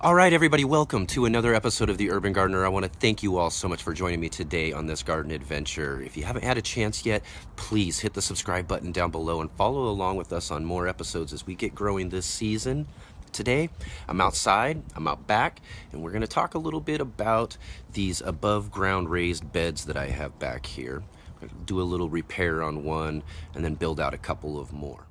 All right, everybody, welcome to another episode of The Urban Gardener. I want to thank you all so much for joining me today on this garden adventure. If you haven't had a chance yet, please hit the subscribe button down below and follow along with us on more episodes as we get growing this season. Today, I'm outside, I'm out back, and we're going to talk a little bit about these above ground raised beds that I have back here. I'm going to do a little repair on one and then build out a couple of more.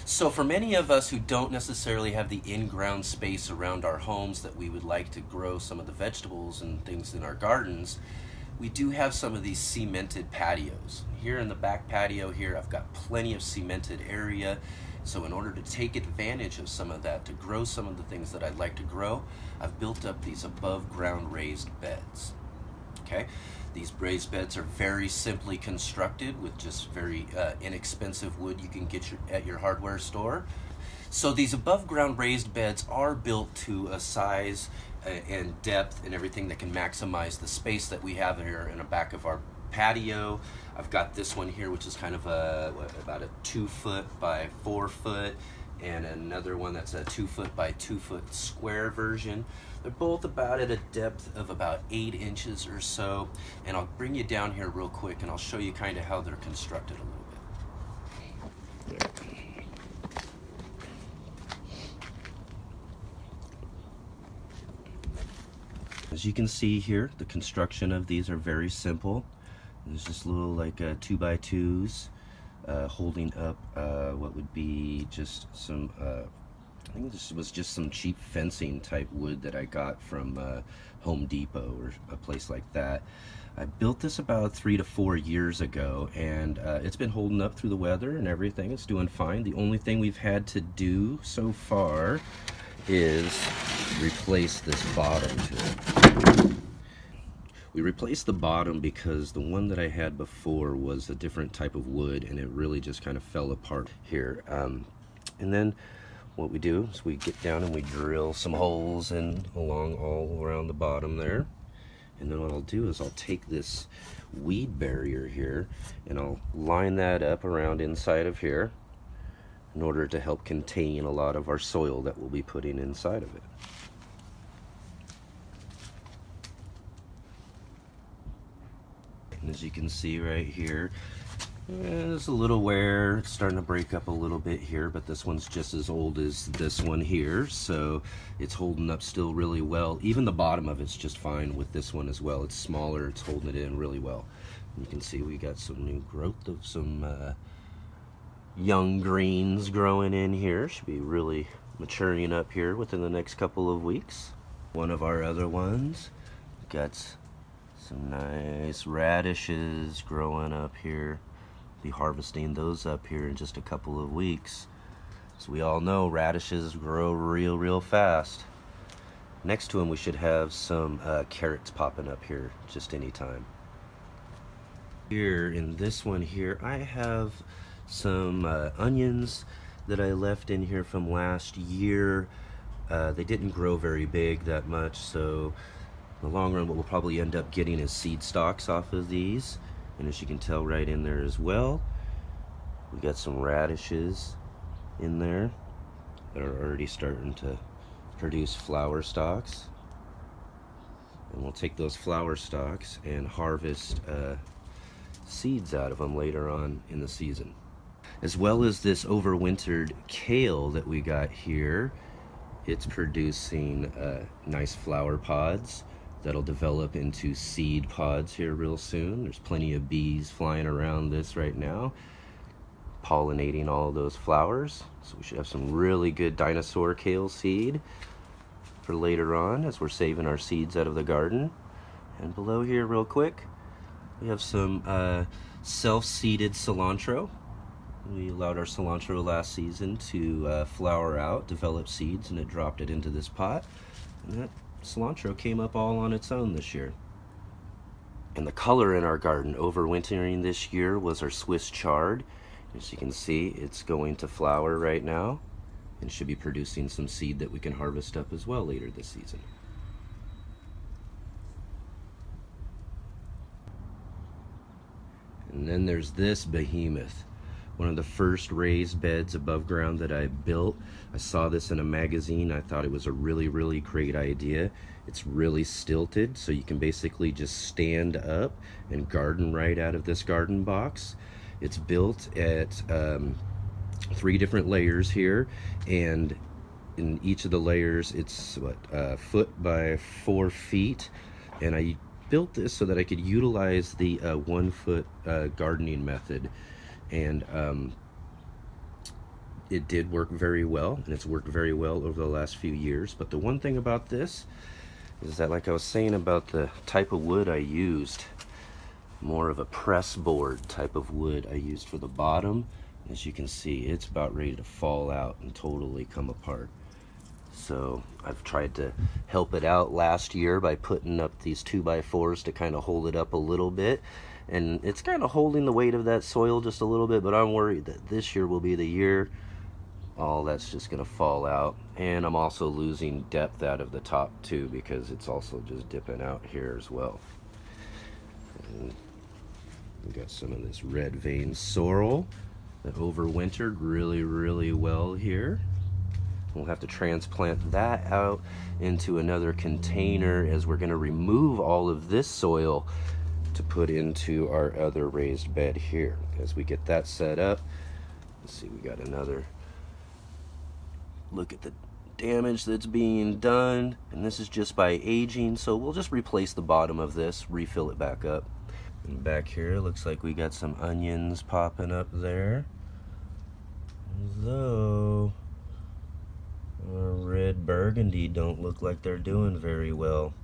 So for many of us who don't necessarily have the in-ground space around our homes that we would like to grow some of the vegetables and things in our gardens, we do have some of these cemented patios. Here in the back patio here, I've got plenty of cemented area. So in order to take advantage of some of that, to grow some of the things that I'd like to grow, I've built up these above ground raised beds. Okay, these raised beds are very simply constructed with just very inexpensive wood you can get at your hardware store. So these above ground raised beds are built to a size and depth and everything that can maximize the space that we have here in the back of our patio. I've got this one here, which is kind of about a 2 foot by 4 foot, and another one that's a 2 foot by 2 foot square version. They're both about at a depth of about 8 inches or so. And I'll bring you down here real quick and I'll show you kind of how they're constructed a little bit. There. As you can see here, the construction of these are very simple. There's just little like 2x2s holding up what would be just some I think this was just some cheap fencing type wood that I got from Home Depot or a place like that. I built this about 3 to 4 years ago, and it's been holding up through the weather and everything. It's doing fine. The only thing we've had to do so far is replace this bottom to it. We replaced the bottom because the one that I had before was a different type of wood, and it really just kind of fell apart here. And then what we do is we get down and we drill some holes in along all around the bottom there. And then what I'll do is I'll take this weed barrier here and I'll line that up around inside of here in order to help contain a lot of our soil that we'll be putting inside of it. And as you can see right here, there's a little wear. It's starting to break up a little bit here, but this one's just as old as this one here, so it's holding up still really well. Even the bottom of it's just fine with this one as well. It's smaller, it's holding it in really well. You can see we got some new growth of some young greens growing in here. Should be really maturing up here within the next couple of weeks. One of our other ones got some nice radishes growing up here. Be harvesting those up here in just a couple of weeks. As we all know, radishes grow real fast. Next to them we should have some carrots popping up here just any time. Here in this one here I have some onions that I left in here from last year. They didn't grow very big that much, so in the long run what we'll probably end up getting is seed stalks off of these. And as you can tell right in there as well, we got some radishes in there that are already starting to produce flower stalks. And we'll take those flower stalks and harvest seeds out of them later on in the season. As well as this overwintered kale that we got here, it's producing nice flower pods that'll develop into seed pods here real soon. There's plenty of bees flying around this right now, pollinating all of those flowers. So we should have some really good dinosaur kale seed for later on as we're saving our seeds out of the garden. And below here real quick, we have some self-seeded cilantro. We allowed our cilantro last season to flower out, develop seeds, and it dropped it into this pot. And that cilantro came up all on its own this year. And the color in our garden overwintering this year was our Swiss chard. As you can see, it's going to flower right now and should be producing some seed that we can harvest up as well later this season. And then there's this behemoth, one of the first raised beds above ground that I built. I saw this in a magazine. I thought it was a really, really great idea. It's really stilted, so you can basically just stand up and garden right out of this garden box. It's built at 3 different layers here, and in each of the layers it's what, a foot by 4 feet, and I built this so that I could utilize the 1 foot gardening method, and it did work very well, and it's worked very well over the last few years. But the one thing about this is that, like I was saying about the type of wood I used, more of a press board type of wood I used for the bottom. As you can see, it's about ready to fall out and totally come apart. So I've tried to help it out last year by putting up these 2x4s to kind of hold it up a little bit, and it's kind of holding the weight of that soil just a little bit, but I'm worried that this year will be the year all that's just gonna fall out. And I'm also losing depth out of the top too, because it's also just dipping out here as well. And we got some of this red vein sorrel that overwintered really, really well here. We'll have to transplant that out into another container, as we're gonna remove all of this soil to put into our other raised bed here. As we get that set up, let's see, we got another look at the damage that's being done, and this is just by aging, so we'll just replace the bottom of this, refill it back up. And back here looks like we got some onions popping up there, though our red burgundy don't look like they're doing very well.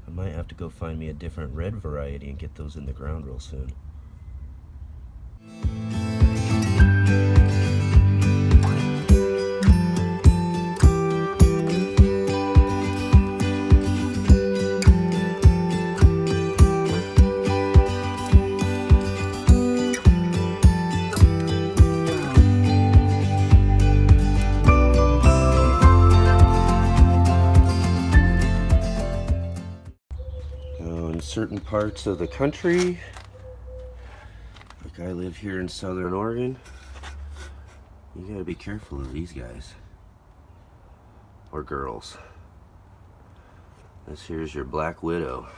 I might have to go find me a different red variety and get those in the ground real soon. In certain parts of the country, like I live here in Southern Oregon, you gotta be careful of these guys, or girls. This here's your black widow,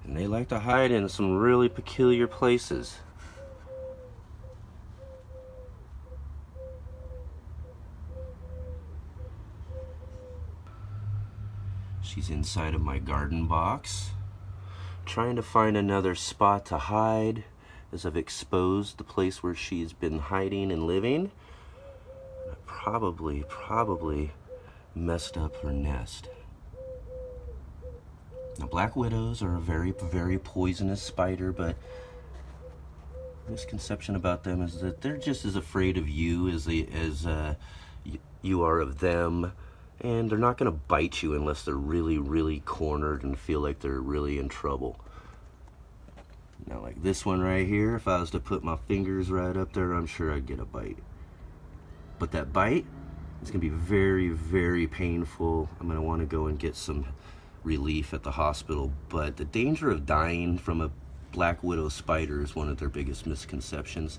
and they like to hide in some really peculiar places. She's inside of my garden box, trying to find another spot to hide, as I've exposed the place where she's been hiding and living. I probably messed up her nest. Now, black widows are a very, very poisonous spider, but misconception about them is that they're just as afraid of you as you are of them. And they're not going to bite you unless they're really, really cornered and feel like they're really in trouble. Now, like this one right here, if I was to put my fingers right up there, I'm sure I'd get a bite. But that bite is going to be very, very painful. I'm going to want to go and get some relief at the hospital. But the danger of dying from a black widow spider is one of their biggest misconceptions.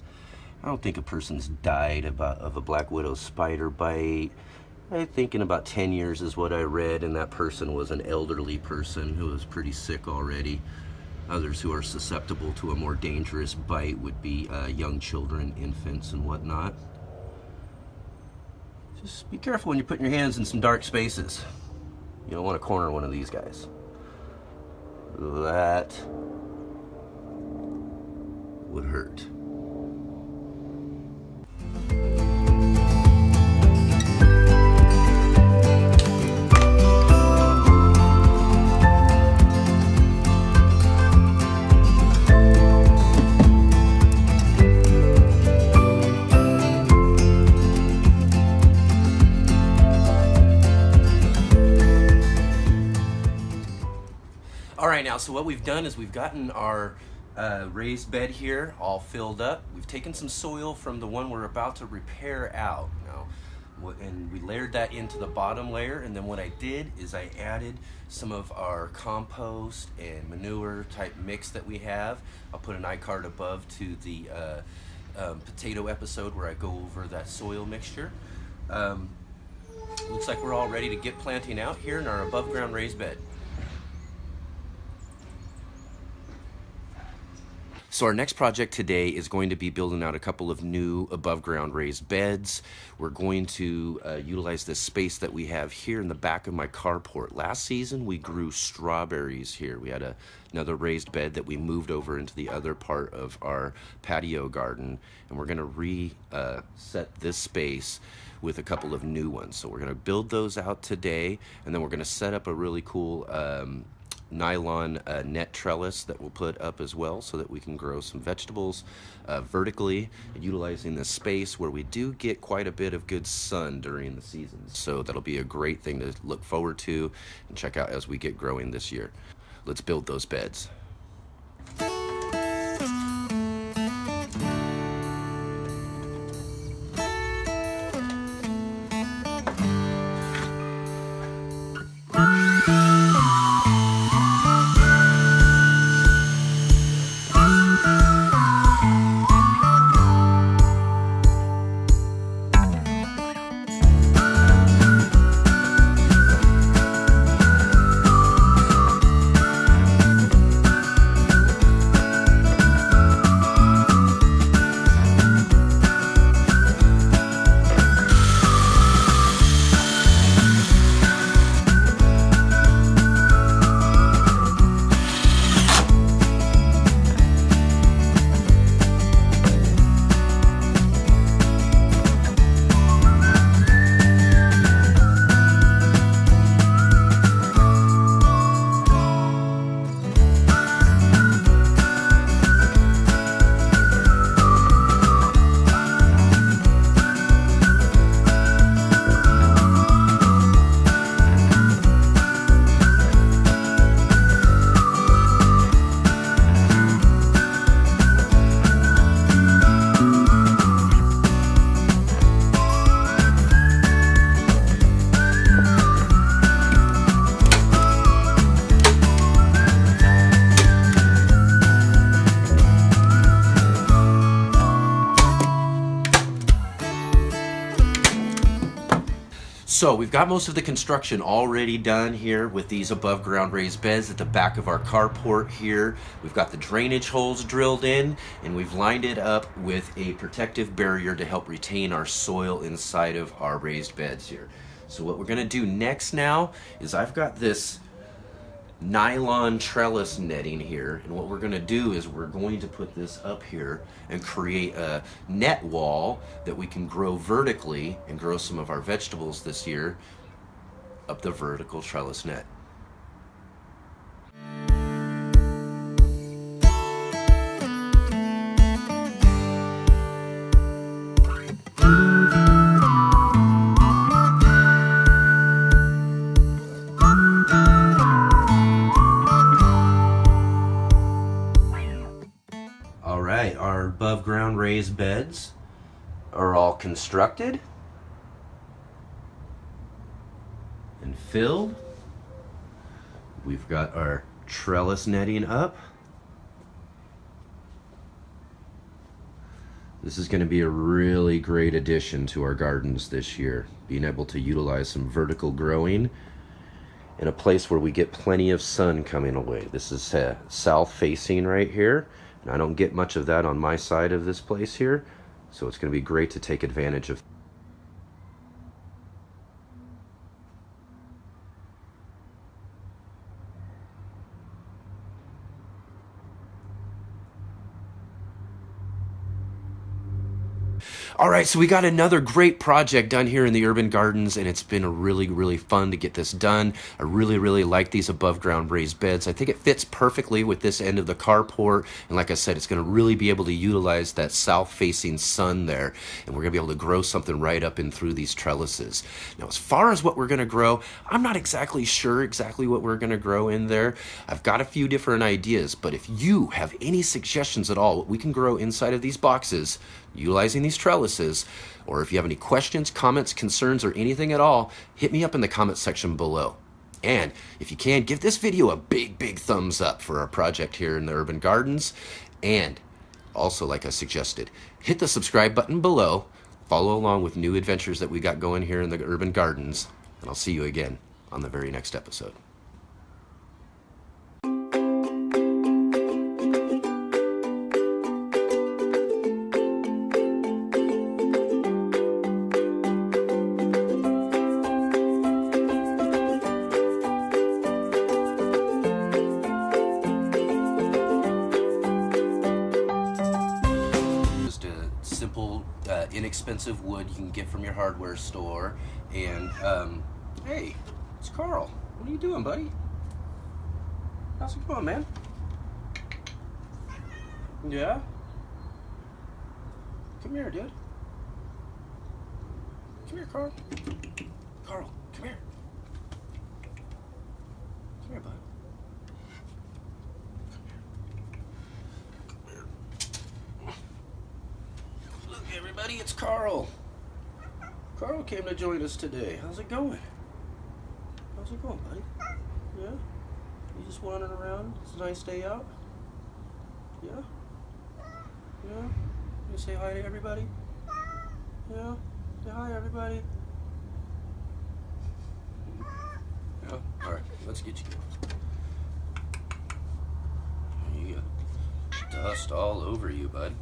I don't think a person's died of a black widow spider bite. I think in about 10 years is what I read, and that person was an elderly person who was pretty sick already. Others who are susceptible to a more dangerous bite would be young children, infants, and whatnot. Just be careful when you're putting your hands in some dark spaces. You don't want to corner one of these guys. That would hurt. Alright, now, so what we've done is we've gotten our raised bed here all filled up. We've taken some soil from the one we're about to repair out. Now, And we layered that into the bottom layer, and then what I did is I added some of our compost and manure type mix that we have. I'll put an iCard above to the potato episode where I go over that soil mixture. Looks like we're all ready to get planting out here in our above ground raised bed. So our next project today is going to be building out a couple of new above ground raised beds. We're going to utilize this space that we have here in the back of my carport. Last season we grew strawberries here. We had another raised bed that we moved over into the other part of our patio garden, and we're going to reset this space with a couple of new ones. So we're going to build those out today, and then we're going to set up a really cool nylon net trellis that we'll put up as well, so that we can grow some vegetables vertically, utilizing this space where we do get quite a bit of good sun during the season. So that'll be a great thing to look forward to and check out as we get growing this year. Let's build those beds. So we've got most of the construction already done here with these above ground raised beds at the back of our carport here. We've got the drainage holes drilled in, and we've lined it up with a protective barrier to help retain our soil inside of our raised beds here. So what we're gonna do next now is I've got this nylon trellis netting here, and what we're going to do is we're going to put this up here and create a net wall that we can grow vertically and grow some of our vegetables this year up the vertical trellis net. Our above ground raised beds are all constructed and filled. We've got our trellis netting up. This is going to be a really great addition to our gardens this year, being able to utilize some vertical growing in a place where we get plenty of sun coming away. This is south facing right here. And I don't get much of that on my side of this place here, so it's going to be great to take advantage of. All right, so we got another great project done here in the urban gardens, and it's been really fun to get this done. I really like these above ground raised beds. I think it fits perfectly with this end of the carport, and like I said, it's going to really be able to utilize that south facing sun there, and we're going to be able to grow something right up and through these trellises. Now, as far as what we're going to grow, I'm not exactly sure what we're going to grow in there. I've got a few different ideas, but if you have any suggestions at all what we can grow inside of these boxes utilizing these trellises, trellises, or if you have any questions, comments, concerns, or anything at all, hit me up in the comment section below. And if you can, give this video a big thumbs up for our project here in the urban gardens. And also, like I suggested, hit the subscribe button below. Follow along with new adventures that we got going here in the urban gardens. And I'll see you again on the very next episode. Simple, inexpensive wood you can get from your hardware store. And hey, it's Carl. What are you doing, buddy? How's it going, man? Yeah? Come here, dude. Come here, Carl. Carl, come here. Come here, bud. Everybody, it's Carl. Carl came to join us today. How's it going? How's it going, buddy? Yeah? You just wandering around? It's a nice day out? Yeah? Yeah? You say hi to everybody? Yeah? Say hi, everybody. Yeah? Alright, let's get you going. You got dust all over you, bud.